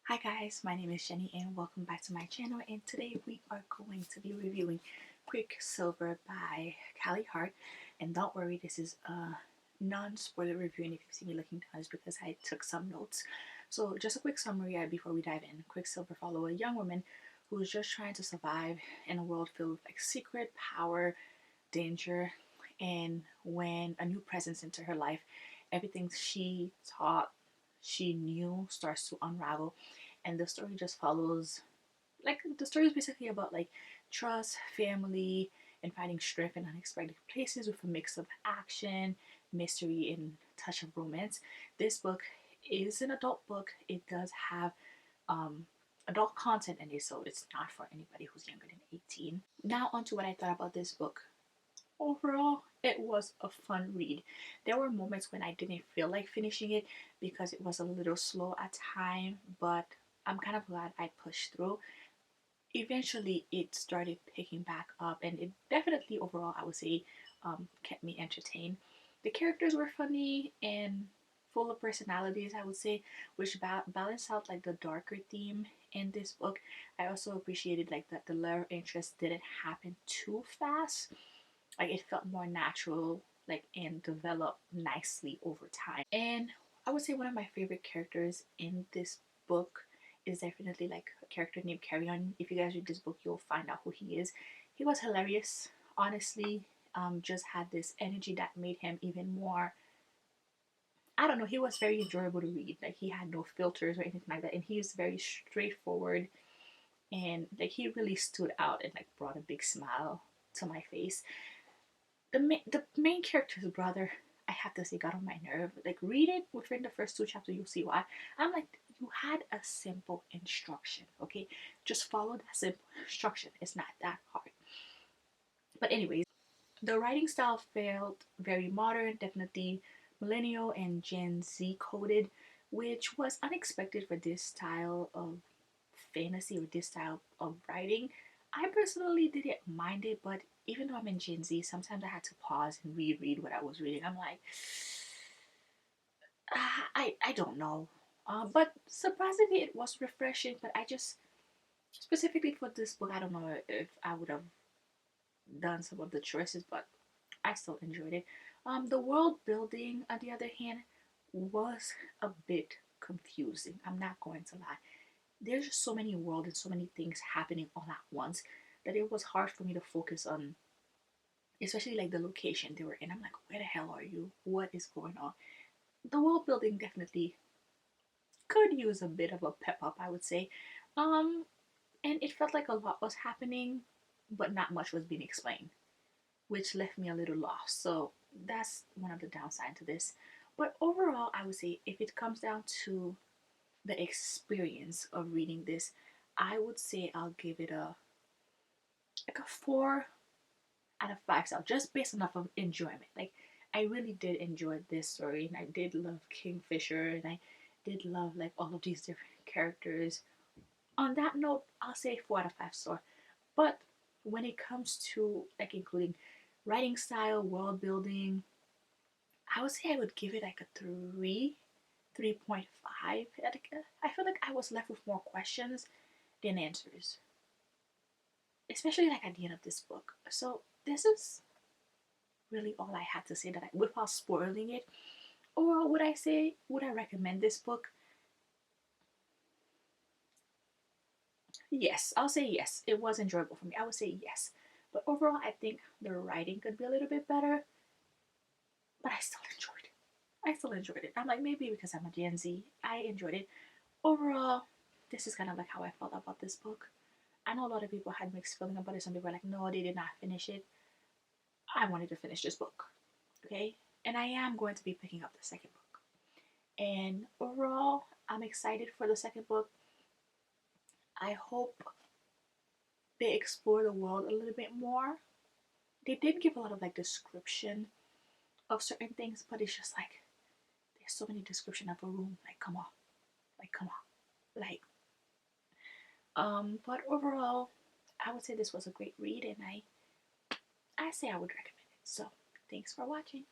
Hi guys, my name is Jenny and welcome back to my channel, and today we are going to be reviewing Quicksilver by Callie Hart. And don't worry, this is a non-spoiler review, and if you see me looking down it's because I took some notes. So just a quick summary before we dive in. Quicksilver follows a young woman who's just trying to survive in a world filled with secret, power, danger, and when a new presence into her life, everything she thought she knew starts to unravel. And the story just follows, like, the story is basically about like trust, family, and finding strength in unexpected places with a mix of action, mystery, and touch of romance. This book is an adult book. It does have um adult content in it, so it's not for anybody who's younger than 18. Now on to what I thought about this book. Overall, it was a fun read. There were moments when I didn't feel like finishing it because it was a little slow at time, but I'm kind of glad I pushed through. Eventually, it started picking back up, and it definitely overall, I would say, kept me entertained. The characters were funny and full of personalities, I would say, which balanced out like the darker theme in this book. I also appreciated like that the love interest didn't happen too fast. Like it felt more natural, like, and developed nicely over time. And I would say one of my favorite characters in this book is definitely like a character named Carrion. If you guys read this book, you'll find out who he is. He was hilarious, honestly. Just had this energy that made him even more, I don't know, he was very enjoyable to read. Like he had no filters or anything like that, and he was very straightforward, and like he really stood out and like brought a big smile to my face. The main character's brother, I have to say, got on my nerve. Like, read it within the first two chapters, you'll see why. I'm like, you had a simple instruction, okay? Just follow that simple instruction. It's not that hard. But anyways, the writing style felt very modern, definitely millennial and Gen Z coded, which was unexpected for this style of fantasy or this style of writing. I personally didn't mind it, but even though I'm in Gen Z, sometimes I had to pause and reread what I was reading. I'm like, I don't know. But surprisingly, it was refreshing. But I just, specifically for this book, I don't know if I would have done some of the choices, but I still enjoyed it. The world building, on the other hand, was a bit confusing. I'm not going to lie. There's just so many worlds and so many things happening all at once that it was hard for me to focus on, especially like the location they were in. I'm like, where the hell are you? What is going on? The world building definitely could use a bit of a pep up, I would say. Um, and it felt like a lot was happening, but not much was being explained, which left me a little lost. So that's one of the downsides to this. But overall, I would say if it comes down to the experience of reading this, I would say I'll give it a like a 4 out of 5 stars, just based on enough of enjoyment. Like I really did enjoy this story, and I did love Kingfisher, and I did love like all of these different characters. On that note, I'll say 4 out of 5 stars. But when it comes to like including writing style, world building, I would say I would give it like a 3.5. I feel like I was left with more questions than answers, especially like at the end of this book. So this is really all I had to say that without spoiling it. Or would I say, would I recommend this book? Yes, I'll say yes. It was enjoyable for me. I would say yes. But overall, I think the writing could be a little bit better, but I still enjoyed it. I still enjoyed it. I'm like, maybe because I'm a Gen Z, I enjoyed it. Overall, this is kind of like how I felt about this book. I know a lot of people had mixed feeling about it. Some people were like, no, they did not finish it. I wanted to finish this book, okay? And I am going to be picking up the second book. And overall, I'm excited for the second book. I hope they explore the world a little bit more. They did give a lot of like description of certain things, but it's just like there's so many description of a room. Like come on, like. But overall, I would say this was a great read, and I say I would recommend it. So thanks for watching.